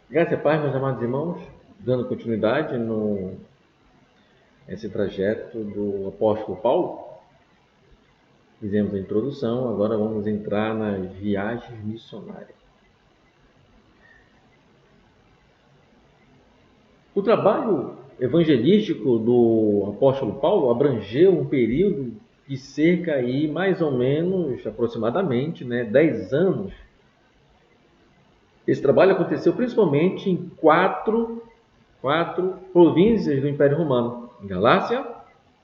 Graças e paz, meus amados irmãos, dando continuidade nesse trajeto do apóstolo Paulo. Fizemos a introdução, agora vamos entrar nas viagens missionárias. O trabalho evangelístico do apóstolo Paulo abrangeu um período de cerca aí, mais ou menos, aproximadamente, 10 anos. Esse trabalho aconteceu principalmente em quatro províncias do Império Romano: Galácia,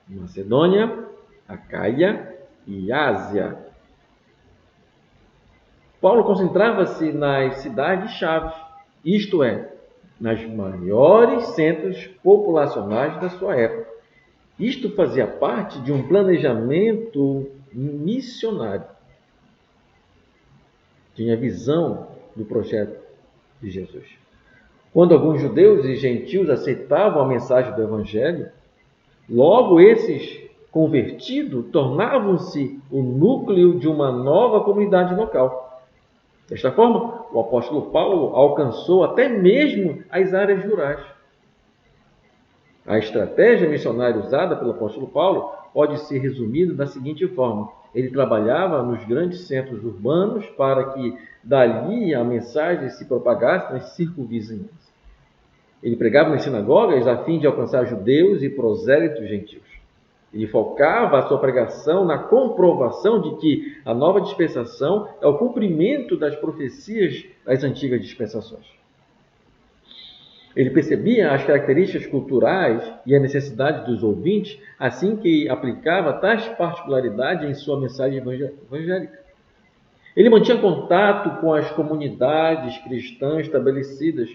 Macedônia, Acaia e Ásia. Paulo concentrava-se nas cidades-chave, isto é, nas maiores centros populacionais da sua época. Isto fazia parte de um planejamento missionário. Tinha visão do projeto de Jesus. Quando alguns judeus e gentios aceitavam a mensagem do Evangelho, logo esses convertidos tornavam-se o núcleo de uma nova comunidade local. Desta forma, o apóstolo Paulo alcançou até mesmo as áreas rurais. A estratégia missionária usada pelo apóstolo Paulo pode ser resumida da seguinte forma: ele trabalhava nos grandes centros urbanos para que dali a mensagem se propagasse nas circunvizinhanças. Ele pregava nas sinagogas a fim de alcançar judeus e prosélitos gentios. Ele focava a sua pregação na comprovação de que a nova dispensação é o cumprimento das profecias das antigas dispensações. Ele percebia as características culturais e a necessidade dos ouvintes, assim que aplicava tais particularidades em sua mensagem evangélica. Ele mantinha contato com as comunidades cristãs estabelecidas.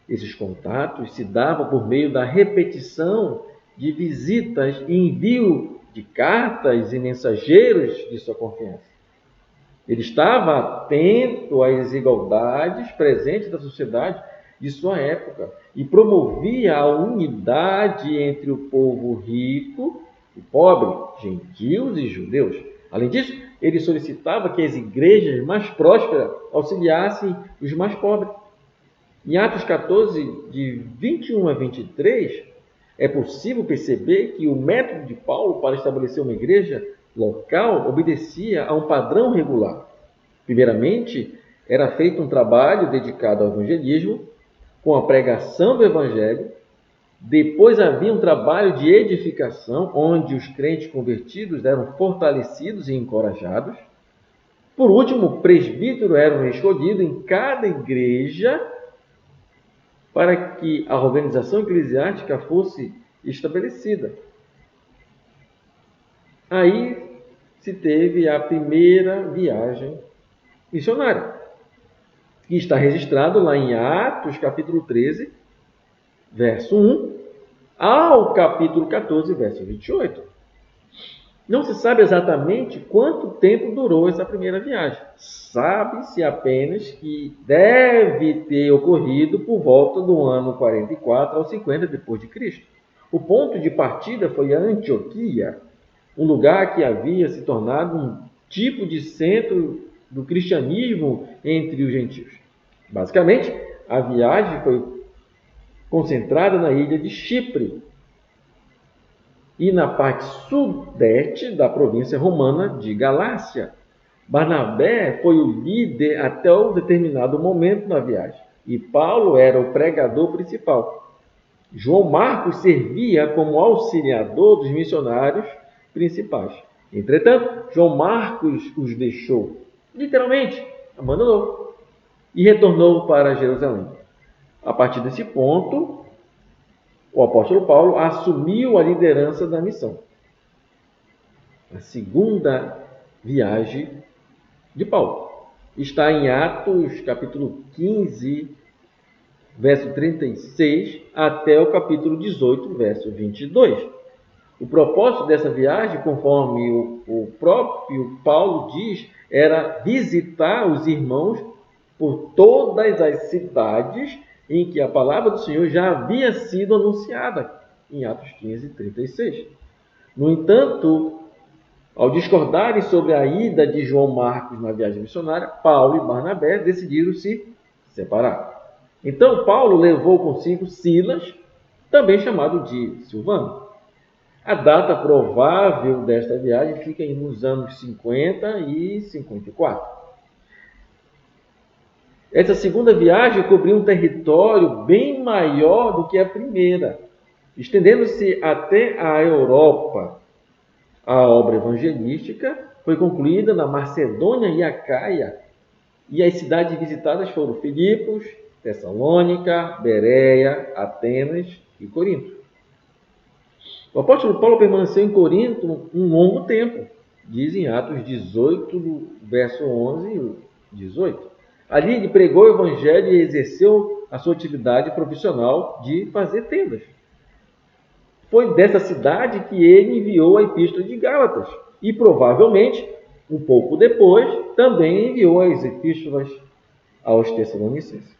Esses contatos se davam por meio da repetição de visitas e envio de cartas e mensageiros de sua confiança. Ele estava atento às desigualdades presentes na sociedade de sua época e promovia a unidade entre o povo rico e pobre, gentios e judeus. Além disso, ele solicitava que as igrejas mais prósperas auxiliassem os mais pobres. Em Atos 14, de 21 a 23, é possível perceber que o método de Paulo para estabelecer uma igreja local obedecia a um padrão regular. Primeiramente, era feito um trabalho dedicado ao evangelismo, com a pregação do evangelho. Depois havia um trabalho de edificação, onde os crentes convertidos eram fortalecidos e encorajados. Por último, o presbítero era escolhido em cada igreja para que a organização eclesiástica fosse estabelecida. Aí se teve a primeira viagem missionária, que está registrado lá em Atos, capítulo 13, verso 1, ao capítulo 14, verso 28. Não se sabe exatamente quanto tempo durou essa primeira viagem. Sabe-se apenas que deve ter ocorrido por volta do ano 44 ao 50 depois de Cristo. O ponto de partida foi a Antioquia, um lugar que havia se tornado um tipo de centro do cristianismo entre os gentios. Basicamente, a viagem foi concentrada na ilha de Chipre e na parte sudeste da província romana de Galácia. Barnabé foi o líder até um determinado momento na viagem, e Paulo era o pregador principal. João Marcos servia como auxiliador dos missionários principais. Entretanto, João Marcos os deixou, literalmente, abandonou, e retornou para Jerusalém. A partir desse ponto, o apóstolo Paulo assumiu a liderança da missão. A segunda viagem de Paulo está em Atos, capítulo 15, verso 36, até o capítulo 18, verso 22. O propósito dessa viagem, conforme o próprio Paulo diz, era visitar os irmãos por todas as cidades em que a palavra do Senhor já havia sido anunciada, em Atos 15, 36. No entanto, ao discordarem sobre a ida de João Marcos na viagem missionária, Paulo e Barnabé decidiram se separar. Então Paulo levou consigo Silas, também chamado de Silvano. A data provável desta viagem fica nos anos 50 e 54. Essa segunda viagem cobriu um território bem maior do que a primeira, estendendo-se até a Europa. A obra evangelística foi concluída na Macedônia e Acaia, e as cidades visitadas foram Filipos, Tessalônica, Bereia, Atenas e Corinto. O apóstolo Paulo permaneceu em Corinto um longo tempo, diz em Atos 18, verso 11 e 18. Ali ele pregou o evangelho e exerceu a sua atividade profissional de fazer tendas. Foi dessa cidade que ele enviou a epístola de Gálatas e provavelmente, um pouco depois, também enviou as epístolas aos Tessalonicenses.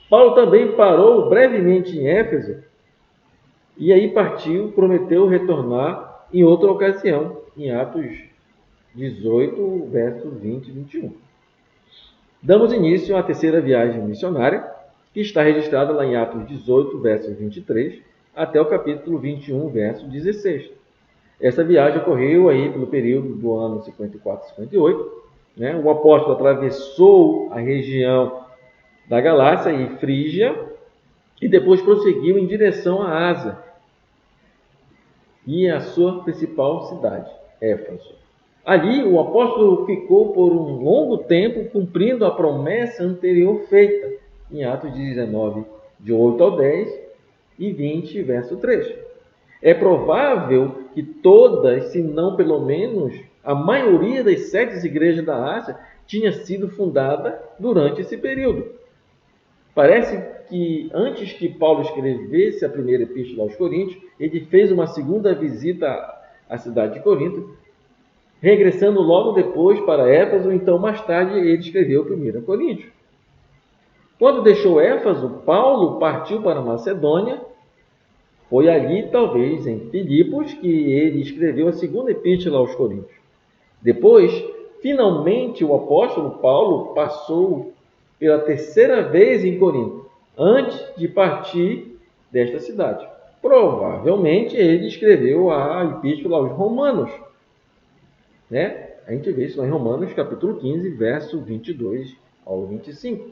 Paulo também parou brevemente em Éfeso e aí partiu, prometeu retornar em outra ocasião, em Atos 18, versos 20 e 21. Damos início à terceira viagem missionária, que está registrada lá em Atos 18, verso 23, até o capítulo 21, verso 16. Essa viagem ocorreu aí pelo período do ano 54 e 58. O apóstolo atravessou a região da Galácia e Frígia e depois prosseguiu em direção à Ásia e a sua principal cidade, Éfeso. Ali o apóstolo ficou por um longo tempo cumprindo a promessa anterior feita, em Atos 19, de 8 ao 10 e 20, verso 3. É provável que todas, se não pelo menos a maioria das 7 igrejas da Ásia tinha sido fundada durante esse período. Parece que antes que Paulo escrevesse a primeira epístola aos Coríntios, ele fez uma segunda visita à cidade de Corinto, regressando logo depois para Éfeso, então mais tarde ele escreveu 1 Coríntios. Quando deixou Éfeso, Paulo partiu para Macedônia. Foi ali, talvez, em Filipos, que ele escreveu a segunda epístola aos Coríntios. Depois, finalmente, o apóstolo Paulo passou pela terceira vez em Corinto, antes de partir desta cidade. Provavelmente ele escreveu a epístola aos Romanos. A gente vê isso lá em Romanos, capítulo 15, verso 22 ao 25.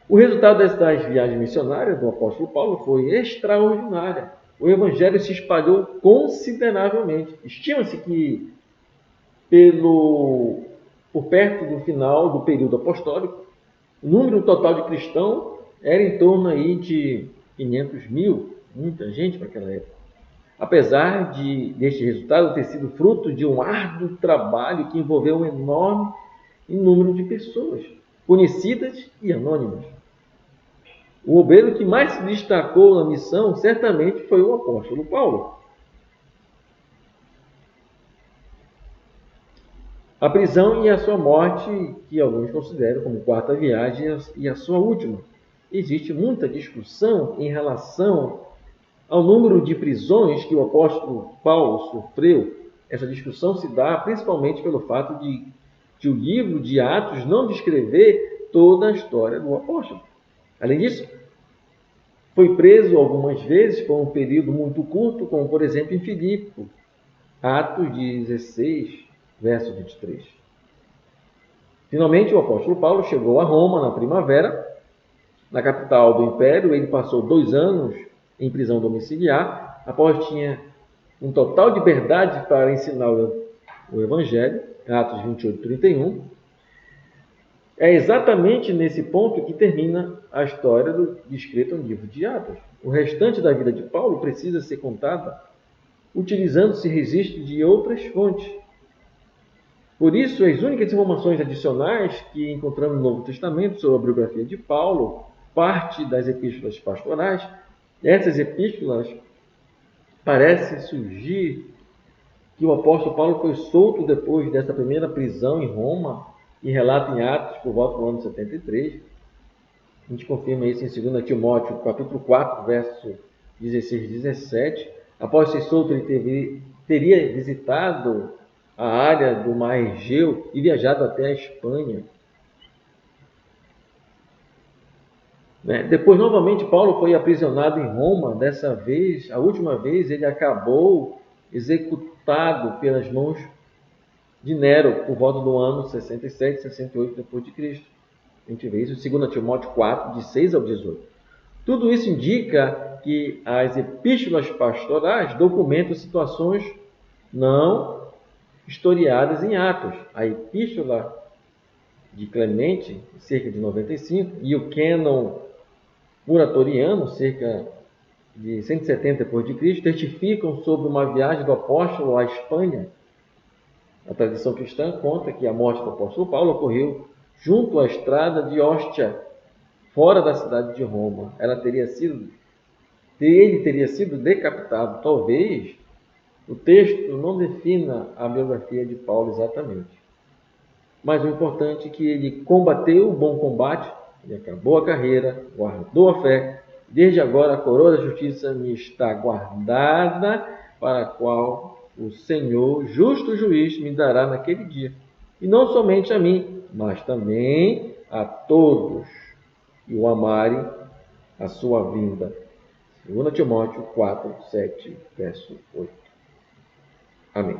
O resultado dessas viagens missionárias do apóstolo Paulo foi extraordinária. O evangelho se espalhou consideravelmente. Estima-se que, por perto do final do período apostólico, o número total de cristãos era em torno aí de 500 mil, muita gente para aquela época. Apesar deste resultado ter sido fruto de um árduo trabalho que envolveu um enorme número de pessoas, conhecidas e anônimas. O obreiro que mais se destacou na missão certamente foi o apóstolo Paulo. A prisão e a sua morte, que alguns consideram como quarta viagem, e a sua última. Existe muita discussão em relação ao número de prisões que o apóstolo Paulo sofreu. Essa discussão se dá principalmente pelo fato de o livro de Atos não descrever toda a história do apóstolo. Além disso, foi preso algumas vezes por um período muito curto, como por exemplo em Filipe, Atos 16, verso 23. Finalmente, o apóstolo Paulo chegou a Roma na primavera. Na capital do Império, ele passou 2 anos em prisão domiciliar, após tinha um total de liberdade para ensinar o Evangelho, Atos 28, 31. É exatamente nesse ponto que termina a história descrita no livro de Atos. O restante da vida de Paulo precisa ser contada utilizando-se registro de outras fontes. Por isso, as únicas informações adicionais que encontramos no Novo Testamento sobre a biografia de Paulo, parte das epístolas pastorais, essas epístolas parecem surgir que o apóstolo Paulo foi solto depois dessa primeira prisão em Roma, e relata em Atos por volta do ano 73. A gente confirma isso em 2 Timóteo, capítulo 4, verso 16 e 17. Após ser solto, ele teria visitado a área do mar Egeu e viajado até a Espanha. né? Depois, novamente, Paulo foi aprisionado em Roma. Dessa vez, a última vez, ele acabou executado pelas mãos de Nero, por volta do ano 67, 68 depois de Cristo. A gente vê isso em 2 Timóteo 4, de 6 ao 18. Tudo isso indica que as epístolas pastorais documentam situações não historiadas em Atos. A epístola de Clemente, cerca de 95, e o cânon Muratoriano, cerca de 170 depois de Cristo, testificam sobre uma viagem do apóstolo à Espanha. A tradição cristã conta que a morte do apóstolo Paulo ocorreu junto à estrada de Ostia, fora da cidade de Roma. Ele teria sido decapitado. Talvez o texto não defina a biografia de Paulo exatamente. Mas o importante é que ele combateu o bom combate, ele acabou a carreira, guardou a fé. Desde agora a coroa da justiça me está guardada, para a qual o Senhor, justo juiz, me dará naquele dia. E não somente a mim, mas também a todos que o amarem a sua vinda. 2 Timóteo 4, 7, verso 8. Amém.